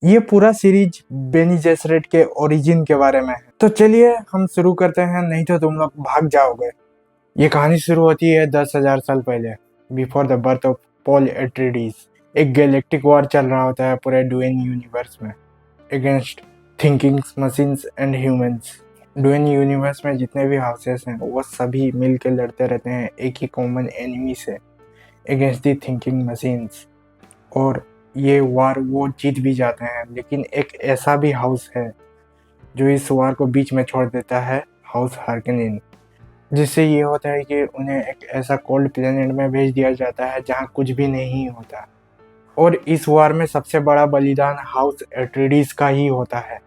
ये पूरा सीरीज बेनी जेसरेट के ओरिजिन के बारे में है। तो चलिए हम शुरू करते हैं, नहीं तो तुम लोग भाग जाओगे। ये कहानी शुरू होती है 10,000 साल पहले, before the birth of Paul Atreides. एक गैलेक्टिक वॉर चल रहा होता है पूरे ड्वेन यूनिवर्स में, against thinking machines and humans. Dune universe में जितने भी हाउसेस हैं वो सभी मिल के लड़ते रहते हैं एक ही कॉमन एनिमी से, अगेंस्ट दी थिंकिंग मशीन्स। और ये वार वो जीत भी जाते हैं, लेकिन एक ऐसा भी हाउस है जो इस वार को बीच में छोड़ देता है, हाउस हार्कनिन। जिससे ये होता है कि उन्हें एक ऐसा कोल्ड प्लेनेट में भेज दिया जाता है जहाँ कुछ भी नहीं होता। और इस वार में सबसे बड़ा बलिदान हाउस एट्रीडीज का ही होता है।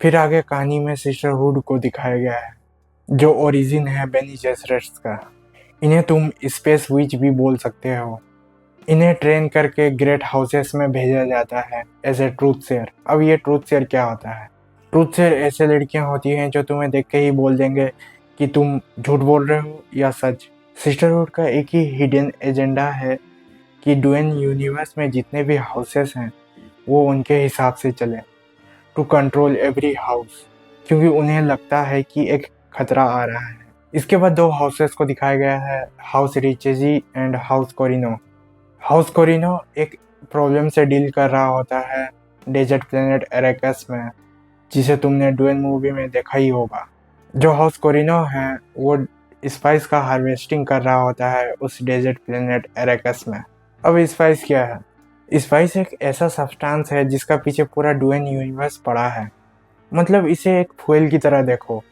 फिर आगे कहानी में सिस्टरहुड को दिखाया गया है, जो ओरिजिन है बेनी जेसरेट्स का। इन्हें तुम स्पेस विच भी बोल सकते हो। इन्हें ट्रेन करके ग्रेट हाउसेस में भेजा जाता है एज ए ट्रूथ शेयर। अब ये ट्रूथ शेयर क्या होता है? ट्रूथ शेयर ऐसे लड़कियां होती हैं जो तुम्हें देख के ही बोल देंगे कि तुम झूठ बोल रहे हो या सच। सिस्टरहुड का एक ही हिडन एजेंडा है कि ड्वेन यूनिवर्स में जितने भी हाउसेस हैं वो उनके हिसाब से चले, टू कंट्रोल एवरी हाउस, क्योंकि उन्हें लगता है कि एक खतरा आ रहा है। इसके बाद दो हाउसेस को दिखाया गया है, हाउस रिचेजी एंड हाउस कोरिनो। हाउस कोरिनो एक प्रॉब्लम से डील कर रहा होता है डेजर्ट प्लेनेट एरेकस में, जिसे तुमने ड्वेन मूवी में देखा ही होगा। जो हाउस कोरिनो है वो स्पाइस का हार्वेस्टिंग कर रहा होता है उस डेजर्ट प्लेनेट एरेकस में। अब स्पाइस क्या है? स्पाइस एक ऐसा सब्सटेंस है जिसका पीछे पूरा ड्वेन यूनिवर्स पड़ा है। मतलब इसे एक फ्यूल की तरह देखो,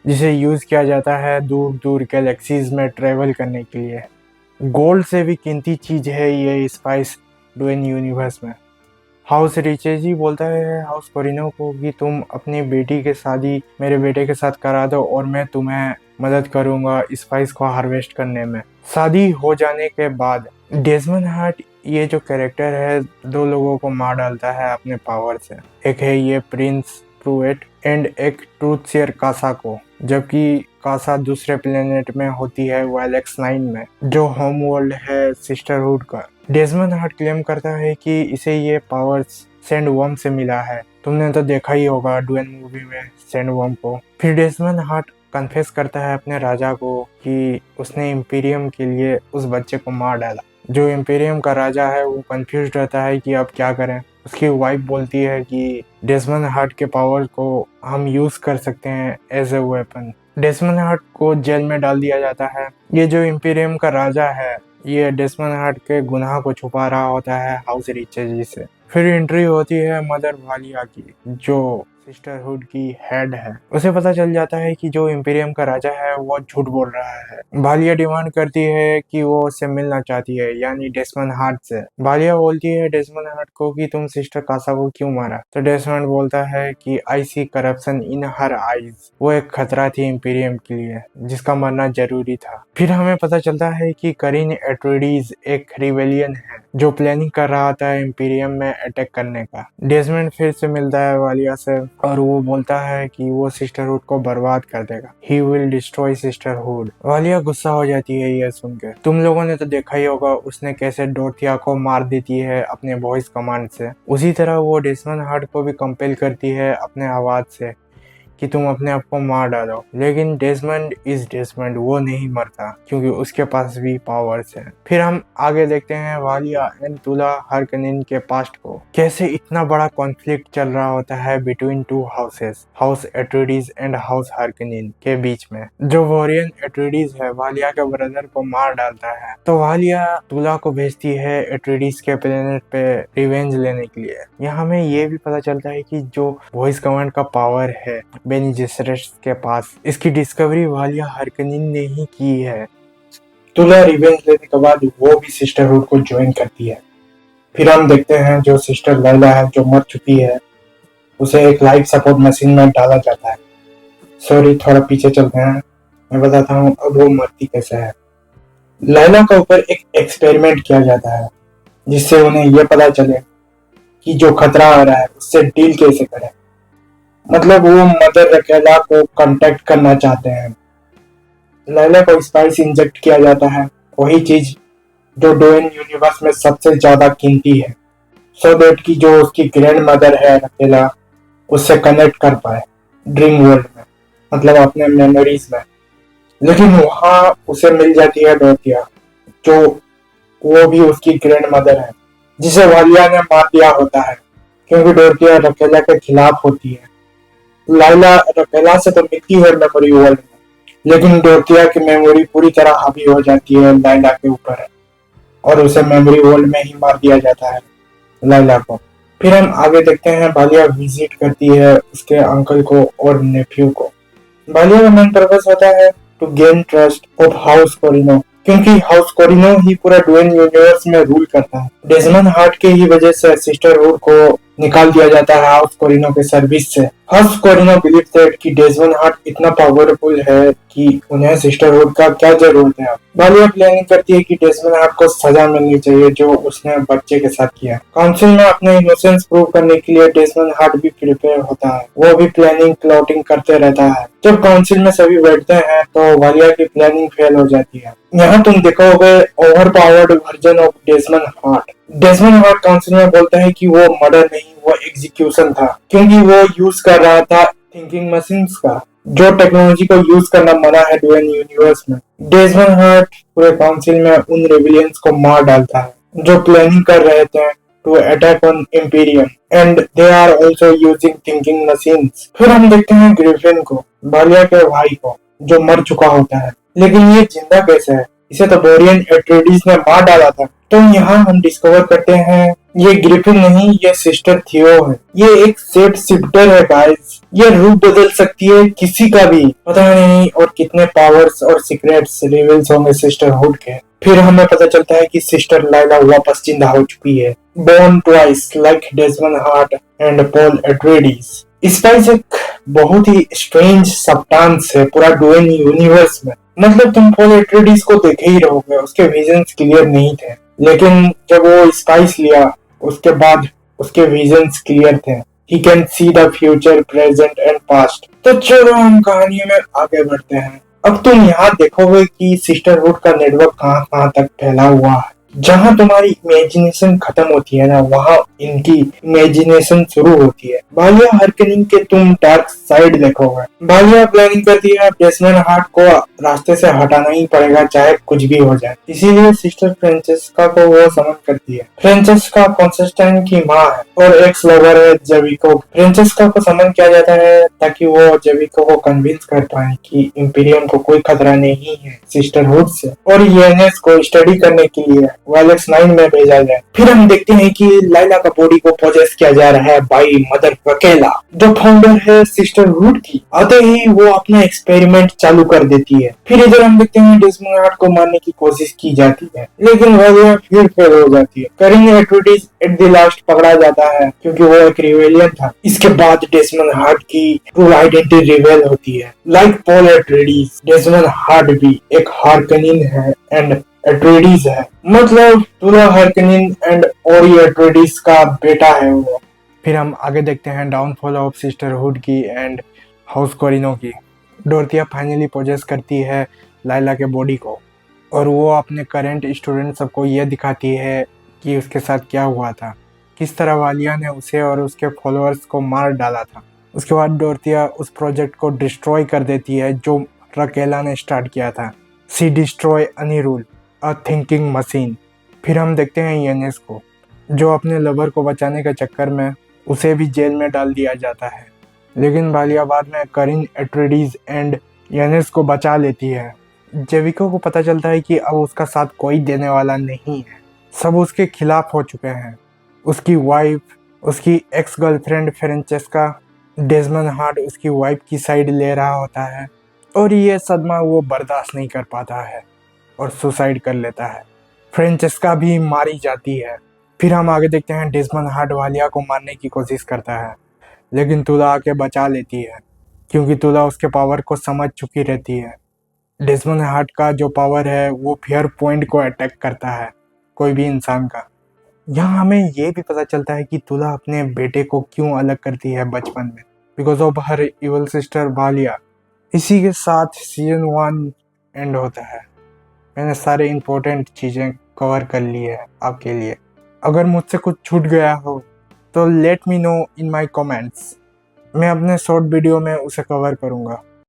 जिसे यूज किया जाता है दूर दूर गैलेक्सीज में ट्रेवल करने के लिए। गोल्ड से भी कीमती चीज है ये स्पाइस ड्वेन यूनिवर्स में। हाउस रिचेजी बोलता है हाउस कोरिनो को कि तुम अपनी बेटी की शादी मेरे बेटे के साथ करा दो और मैं तुम्हें मदद करूंगा स्पाइस को हार्वेस्ट करने में। शादी हो जाने के बाद डेजमंड हार्ट ये जो कैरेक्टर है दो लोगों को मार डालता है अपने पावर से। एक है ये प्रिंस प्रूएट एंड एक ट्रूथ शेयर कासा को, जबकि कासा दूसरे प्लेनेट में होती है वाइलेक्स 9 में, जो होम वर्ल्ड है सिस्टरहुड का। डेजमंड हार्ट क्लेम करता है कि इसे ये पावर्स सैंडवर्म से मिला है। तुमने तो देखा ही होगा ड्वेन मूवी में सैंडवर्म को। फिर डेजमंड हार्ट कन्फेस करता है अपने राजा को कि उसने इम्पीरियम के लिए उस बच्चे को मार डाला। जो इम्पीरियम का राजा है वो कंफ्यूज रहता है कि अब क्या करें। उसकी वाइफ बोलती है कि डेजमंड हार्ट के पावर को हम यूज कर सकते हैं as a weapon. Desmond Hart को जेल में डाल दिया जाता है। ये जो इम्पीरियम का राजा है ये डेजमंड हार्ट के गुनाह को छुपा रहा होता है हाउस रिचेजी से। फिर एंट्री होती है मदर वालिया की, जो सिस्टरहुड की हेड है। उसे पता चल जाता है कि जो इम्पीरियम का राजा है वो झूठ बोल रहा है। वालिया डिमांड करती है कि वो उससे मिलना चाहती है, यानी डेजमंड हार्ट से। वालिया बोलती है डेजमंड हार्ट को कि तुम सिस्टर कासा को क्यों मारा? तो डेजमंड बोलता है कि आई सी करप्शन इन हर आईज। वो एक खतरा थी इम्पीरियम के लिए जिसका मरना जरूरी था। फिर हमें पता चलता है कि करीन एट्रीडीज एक रिवेलियन है जो प्लानिंग कर रहा था इम्पीरियम में अटैक करने का। डेजमंड फिर से मिलता है वालिया से और वो बोलता है कि वो सिस्टरहुड को बर्बाद कर देगा। He will destroy sisterhood. Walia गुस्सा हो जाती है ये सुन के। तुम लोगों ने तो देखा ही होगा उसने कैसे डोथिया को मार देती है अपने वॉइस कमांड से। उसी तरह वो डेजमंड हार्ट को भी कंपेल करती है अपने आवाज से कि तुम अपने आप को मार डालो। लेकिन डेजमंड इज डेजमंड, वो नहीं मरता क्योंकि उसके पास भी पावर्स हैं। फिर हम आगे देखते हैं वालिया एंड तुला हार्कनिन के पास्ट को, कैसे इतना बड़ा कॉन्फ्लिक्ट चल रहा होता है between two houses, house Atreides and house Harkonnen के बीच में। जो वॉरियन एट्रीडीज है वालिया के ब्रदर को मार डालता है, तो वालिया तुला को भेजती है एट्रीडीज के प्लेनेट पे रिवेंज लेने के लिए। यहाँ हमें ये भी पता चलता है कि जो वॉइस कमांड का पावर है बेनी जेसरेट्स के पास, इसकी डिस्कवरी वालिया हार्कनिन ने ही की है। तुला रिवेंज लेने के बाद वो भी सिस्टरहुड को ज्वाइन करती है। फिर हम देखते हैं जो सिस्टर लैला है जो मर चुकी है, उसे एक लाइफ सपोर्ट मशीन में डाला जाता है। सॉरी, थोड़ा पीछे चलते हैं, मैं बताता हूँ अब वो मरती कैसे है। लैला के ऊपर एक एक्सपेरिमेंट किया जाता है जिससे उन्हें यह पता चले कि जो खतरा आ रहा है उससे डील कैसे करें। मतलब वो मदर रकेला को कांटेक्ट करना चाहते हैं। लैला को स्पाइस इंजेक्ट किया जाता है, वही चीज जो ड्वेन यूनिवर्स में सबसे ज्यादा कीमती है। सो दैट कि जो उसकी ग्रैंड मदर है अकेला उससे कनेक्ट कर पाए ड्रीम वर्ल्ड में, मतलब अपने मेमोरीज में। लेकिन वहां उसे मिल जाती है डोरथिया, जो वो भी उसकी ग्रैंड मदर है, जिसे वालिया ने मार दिया होता है क्योंकि डोरथिया रकेला के खिलाफ होती है। लाइला रकेला से तो मिलती है मेमोरी वर्ल्ड में, लेकिन डोरथिया की मेमोरी पूरी तरह हावी हो जाती है लाइला के ऊपर और उसे मेमोरी वर्ल्ड में ही मार दिया जाता है, लाइला को। फिर हम आगे देखते हैं बालिया विजिट करती है उसके अंकल को और नेफ्यू को। बालिया का मेन पर्पस होता है to gain trust of house Corrino, क्योंकि हाउस कोरिनो ही पूरा ड्वेन यूनिवर्स में रूल करता है। डेजमंड हार्ट के ही वजह से सिस्टरहुड को निकाल दिया जाता है हाउस कोरिनो के सर्विस से। हाउस कोरिनो बिलीव दैट कि डेजमंड हार्ट इतना पावरफुल है कि उन्हें सिस्टरहुड का क्या जरूरत है। बालिया प्लानिंग करती है कि डेजमंड हार्ट को सजा मिलनी चाहिए जो उसने बच्चे के साथ किया। काउंसिल में अपने इनोसेंस प्रूव करने के लिए डेजमंड हार्ट भी प्रिपेयर होता है, वो भी प्लानिंग प्लॉटिंग करते रहता है। जब काउंसिल में सभी बैठते हैं तो वालिया की प्लानिंग फेल हो जाती है। यहाँ तुम देखोगे over powered version of Desmond heart. Desmond heart council में बोलता है कि वो मर्डर नहीं, वो एग्जीक्यूशन था, क्योंकि वो यूज कर रहा था थिंकिंग मशीन्स का, जो टेक्नोलॉजी को यूज करना मना है ड्वेन यूनिवर्स में। डेजमंड हार्ट पूरे काउंसिल में उन रेबिलियंस को मार डालता है जो प्लानिंग कर रहे थे to attack on Imperium, and they are also using thinking machines. फिर हम देखते हैं ग्रिफिन को, बालिया के भाई को, जो मर चुका होता है। लेकिन ये जिंदा कैसे है? इसे तो बोरियन एट्रेडिस ने मार डाला था। तो यहाँ हम डिस्कवर करते हैं ये ग्रिफिन नहीं, ये सिस्टर थियो है। ये एक शेप शिफ्टर है गाइस। ये रूप बदल सकती है किसी का भी, पता नहीं और कितने पावर्स और सीक्रेट्स रिवील्स होंगे सिस्टरहुड के। फिर हमें पता चलता है कि सिस्टर लाइला वापस जिंदा हो चुकी है, born twice like Desmond Hart and Paul Atreides. Spice एक बहुत ही स्ट्रेंज सब्सटेंस है पूरा ड्वेन यूनिवर्स में। मतलब तुम पॉल एट्रेडिस को देखे ही रहोगे, उसके विजन्स क्लियर नहीं थे, लेकिन जब वो स्पाइस लिया उसके बाद उसके विजन्स क्लियर थे। He can see the future, present and past. तो चलो हम कहानी में आगे बढ़ते हैं। अब तुम यहाँ देखोगे कि सिस्टरहुड का नेटवर्क कहाँ कहाँ तक फैला हुआ है। जहाँ तुम्हारी इमेजिनेशन खत्म होती है ना, वहाँ इनकी इमेजिनेशन शुरू होती है। बालिया हार्कनिंग के तुम डार्क साइड देखोगे। बालिया प्लानिंग करती है डेजमंड हार्ट को रास्ते से हटाना ही पड़ेगा चाहे कुछ भी हो जाए। इसीलिए सिस्टर फ्रेंचेस्का को वो समन करती है। फ्रेंचेस्का कॉन्स्टेंटाइन की माँ है और एक्स लवर है जेविको। फ्रेंचेस्का को समन किया जाता है ताकि वो जेविको को कन्विंस कर पाए कि इम्पीरियम को कोई खतरा नहीं है सिस्टरहुड से, और ईएनएस को स्टडी करने के लिए वालेक्स 9 में भेजा जाए। फिर हम देखते हैं कि लाइला का बॉडी को पोजेस किया जा रहा है बाई मदर रकेला, जो फाउंडर है सिस्टरहुड की। आते ही वो अपना एक्सपेरिमेंट चालू कर देती है। फिर इधर हम देखते हैं डेजमंड हार्ट को मारने की कोशिश की जाती है, लेकिन वालिया फिर फेल हो जाती है। करिंग एट्रेडिस एट द लास्ट पकड़ा जाता है क्योंकि वो एक रिवेलियन था। इसके बाद डेजमंड हार्ट की ट्रू आइडेंटिटी रिवेल होती है। Like Paul Atreides, Desmond heart भी एक हार्कनिन है एंड एट्रेडिस है, मतलब तुला हार्कनिन एंड ओरी एट्रेडिस का बेटा है वो। फिर हम आगे देखते हैं डाउनफॉल ऑफ सिस्टरहुड की एंड हाउस कोरिनो की। डोरथिया फाइनली पोजेस करती है लाइला के बॉडी को और वो अपने करंट स्टूडेंट सबको ये दिखाती है कि उसके साथ क्या हुआ था, किस तरह वालिया ने उसे और उसके फॉलोअर्स को मार डाला था। उसके बाद डोरथिया उस प्रोजेक्ट को डिस्ट्रॉय कर देती है जो रकेला ने स्टार्ट किया था। See destroy any rule a thinking machine. फिर हम देखते हैं ईएनएस को, जो अपने लवर को बचाने के चक्कर में उसे भी जेल में डाल दिया जाता है। लेकिन बालिया बाद में करिन एट्रेडिस एंड ईएनएस को बचा लेती है। जेविको को पता चलता है कि अब उसका साथ कोई देने वाला नहीं है, सब उसके खिलाफ हो चुके हैं। उसकी वाइफ, उसकी एक्स गर्लफ्रेंड फ्रेंचेस्का, डेजमंड हार्ट उसकी वाइफ की साइड ले रहा होता है और ये सदमा वो बर्दाश्त नहीं कर पाता है और सुसाइड कर लेता है। फ्रेंचेस्का भी मारी जाती है। फिर हम आगे देखते हैं डेजमंड हार्ट वालिया को मारने की कोशिश करता है, लेकिन तुला आके बचा लेती है क्योंकि तुला उसके पावर को समझ चुकी रहती है। डेजमंड हार्ट का जो पावर है वो फियर पॉइंट को अटैक करता है कोई भी इंसान का। यहाँ हमें ये भी पता चलता है कि तुला अपने बेटे को क्यों अलग करती है बचपन में, because of her evil sister Walia. इसी के साथ सीजन 1 एंड होता है। मैंने सारे इम्पोर्टेंट चीज़ें कवर कर ली है आपके लिए। अगर मुझसे कुछ छूट गया हो तो लेट मी नो इन माई कमेंट्स। मैं अपने शॉर्ट वीडियो में उसे कवर करूँगा।